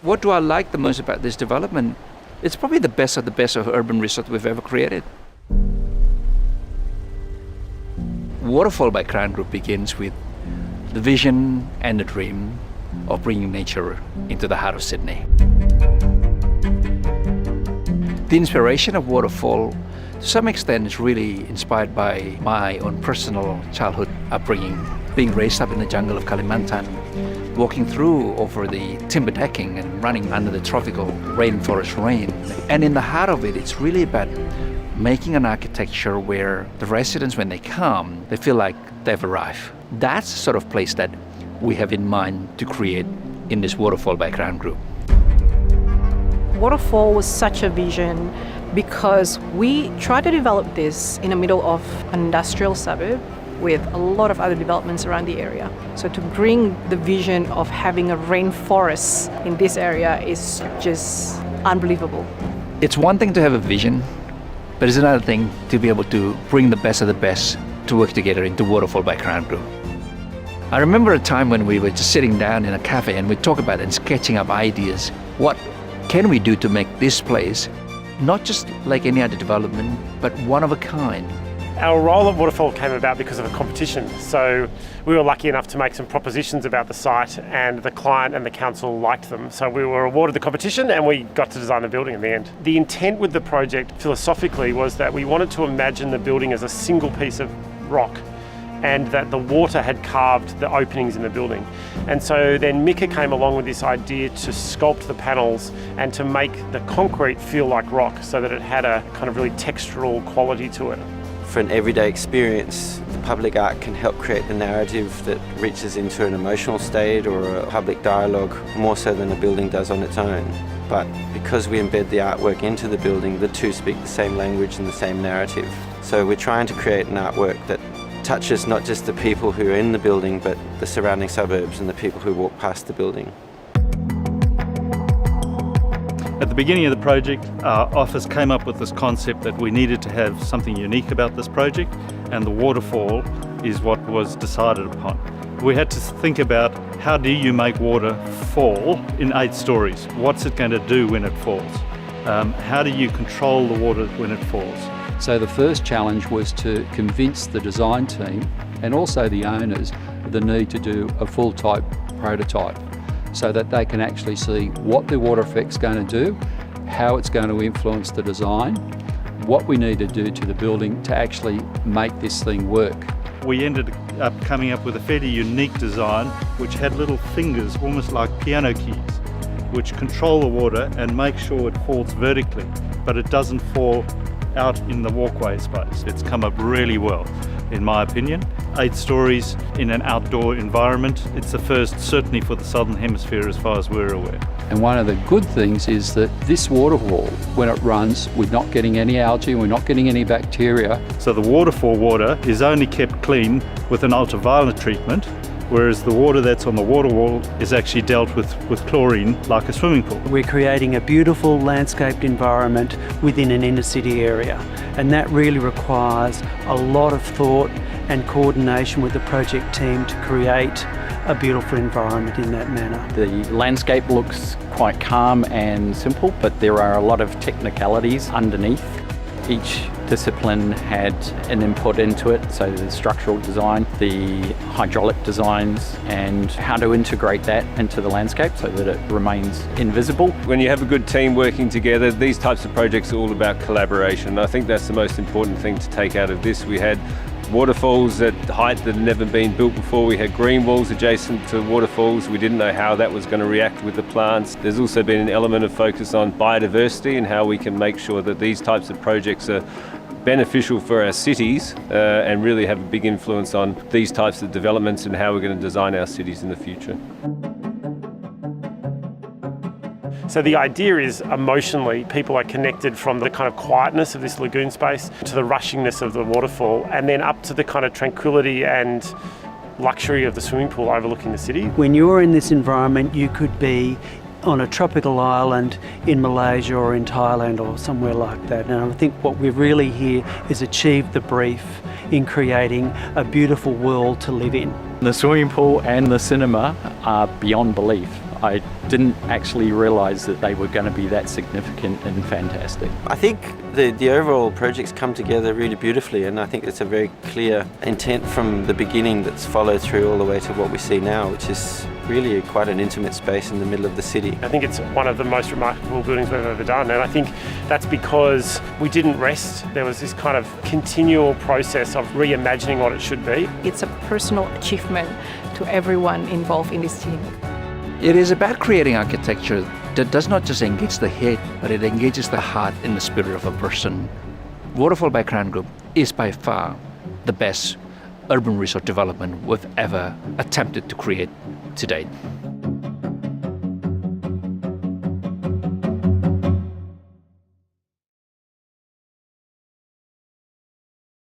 What do I like the most about this development? It's probably the best of urban resort we've ever created. Waterfall by Crown Group begins with the vision and the dream of bringing nature into the heart of Sydney. The inspiration of Waterfall, to some extent, is really inspired by my own personal childhood upbringing, being raised up in the jungle of Kalimantan, walking through over the timber decking and running under the tropical rainforest rain. And in the heart of it, it's really about making an architecture where the residents, when they come, they feel like they've arrived. That's the sort of place that we have in mind to create in this Waterfall by Crown Group. Waterfall was such a vision because we tried to develop this in the middle of an industrial suburb with a lot of other developments around the area. So to bring the vision of having a rainforest in this area is just unbelievable. It's one thing to have a vision, but it's another thing to be able to bring the best of the best to work together into Waterfall by Crown Group. I remember a time when we were just sitting down in a cafe and we talked about and sketching up ideas. What can we do to make this place not just like any other development, but one of a kind? Our role at Waterfall came about because of a competition. So we were lucky enough to make some propositions about the site, and the client and the council liked them. So we were awarded the competition and we got to design the building in the end. The intent with the project philosophically was that we wanted to imagine the building as a single piece of rock, and that the water had carved the openings in the building. And so then Mika came along with this idea to sculpt the panels and to make the concrete feel like rock so that it had a kind of really textural quality to it. For an everyday experience, the public art can help create the narrative that reaches into an emotional state or a public dialogue more so than a building does on its own. But because we embed the artwork into the building, the two speak the same language and the same narrative. So we're trying to create an artwork that touches not just the people who are in the building, but the surrounding suburbs and the people who walk past the building. At the beginning of the project, our office came up with this concept that we needed to have something unique about this project, and the waterfall is what was decided upon. We had to think about how do you make water fall in 8 stories? What's it going to do when it falls? How do you control the water when it falls? So the first challenge was to convince the design team and also the owners of the need to do a full type prototype so that they can actually see what the water effect's going to do, how it's going to influence the design, what we need to do to the building to actually make this thing work. We ended up coming up with a fairly unique design which had little fingers, almost like piano keys, which control the water and make sure it falls vertically, but it doesn't fall out in the walkway space. It's come up really well, in my opinion. 8 stories in an outdoor environment. It's the first, certainly for the Southern Hemisphere as far as we're aware. And one of the good things is that this waterfall, when it runs, we're not getting any algae, we're not getting any bacteria. So the waterfall water is only kept clean with an ultraviolet treatment, whereas the water that's on the water wall is actually dealt with chlorine like a swimming pool. We're creating a beautiful landscaped environment within an inner city area, and that really requires a lot of thought and coordination with the project team to create a beautiful environment in that manner. The landscape looks quite calm and simple, but there are a lot of technicalities underneath. Each discipline had an input into it, so the structural design, the hydraulic designs, and how to integrate that into the landscape so that it remains invisible. When you have a good team working together, these types of projects are all about collaboration. I think that's the most important thing to take out of this. We had waterfalls at height that had never been built before. We had green walls adjacent to waterfalls. We didn't know how that was going to react with the plants. There's also been an element of focus on biodiversity and how we can make sure that these types of projects are beneficial for our cities and really have a big influence on these types of developments and how we're going to design our cities in the future. So the idea is emotionally people are connected from the kind of quietness of this lagoon space to the rushingness of the waterfall, and then up to the kind of tranquility and luxury of the swimming pool overlooking the city. When you're in this environment, you could be on a tropical island in Malaysia or in Thailand or somewhere like that. And I think what we've really here is achieved the brief in creating a beautiful world to live in. The swimming pool and the cinema are beyond belief. I didn't actually realise that they were going to be that significant and fantastic. I think the overall projects come together really beautifully, and I think it's a very clear intent from the beginning that's followed through all the way to what we see now, which is really quite an intimate space in the middle of the city. I think it's one of the most remarkable buildings we've ever done, and I think that's because we didn't rest. There was this kind of continual process of reimagining what it should be. It's a personal achievement to everyone involved in this team. It is about creating architecture that does not just engage the head, but it engages the heart and the spirit of a person. Waterfall by Crown Group is by far the best urban resort development we've ever attempted to create to date.